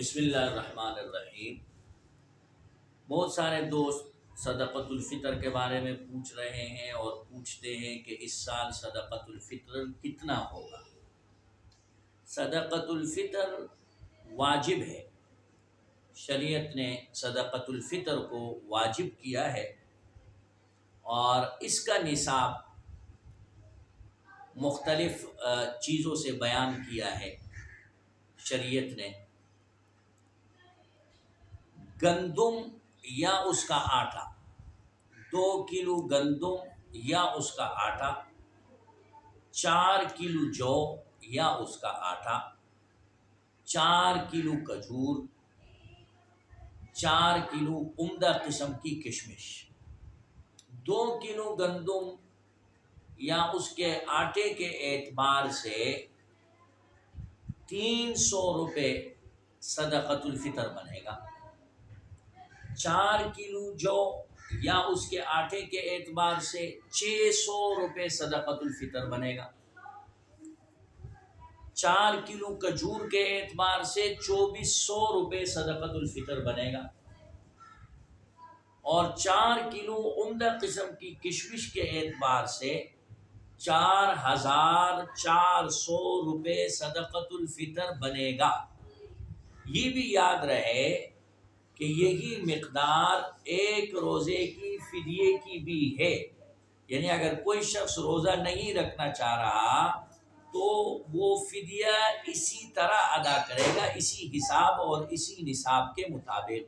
بسم اللہ الرحمن الرحیم۔ بہت سارے دوست صدقۃ الفطر کے بارے میں پوچھ رہے ہیں اور پوچھتے ہیں کہ اس سال صدقۃ الفطر کتنا ہوگا۔ صدقۃ الفطر واجب ہے، شریعت نے صدقۃ الفطر کو واجب کیا ہے اور اس کا نصاب مختلف چیزوں سے بیان کیا ہے شریعت نے۔ گندم یا اس کا آٹا، 2 کلو گندم یا اس کا آٹا، 4 کلو جو یا اس کا آٹا، 4 کلو کھجور، 4 کلو عمدہ قسم کی کشمش۔ 2 کلو گندم یا اس کے آٹے کے اعتبار سے 300 روپے صدقۃ الفطر بنے گا۔ 4 کلو جو یا اس کے آٹے کے اعتبار سے 600 روپے صدقۃ الفطر بنے گا۔ 4 کلو کھجور کے اعتبار سے 2400 روپے صدقۃ الفطر بنے گا اور 4 کلو عمدہ قسم کی کشمش کے اعتبار سے 4400 روپے صدقۃ الفطر بنے گا۔ یہ بھی یاد رہے کہ یہی مقدار ایک روزے کی فدیے کی بھی ہے، یعنی اگر کوئی شخص روزہ نہیں رکھنا چاہ رہا تو وہ فدیہ اسی طرح ادا کرے گا، اسی حساب اور اسی نصاب کے مطابق۔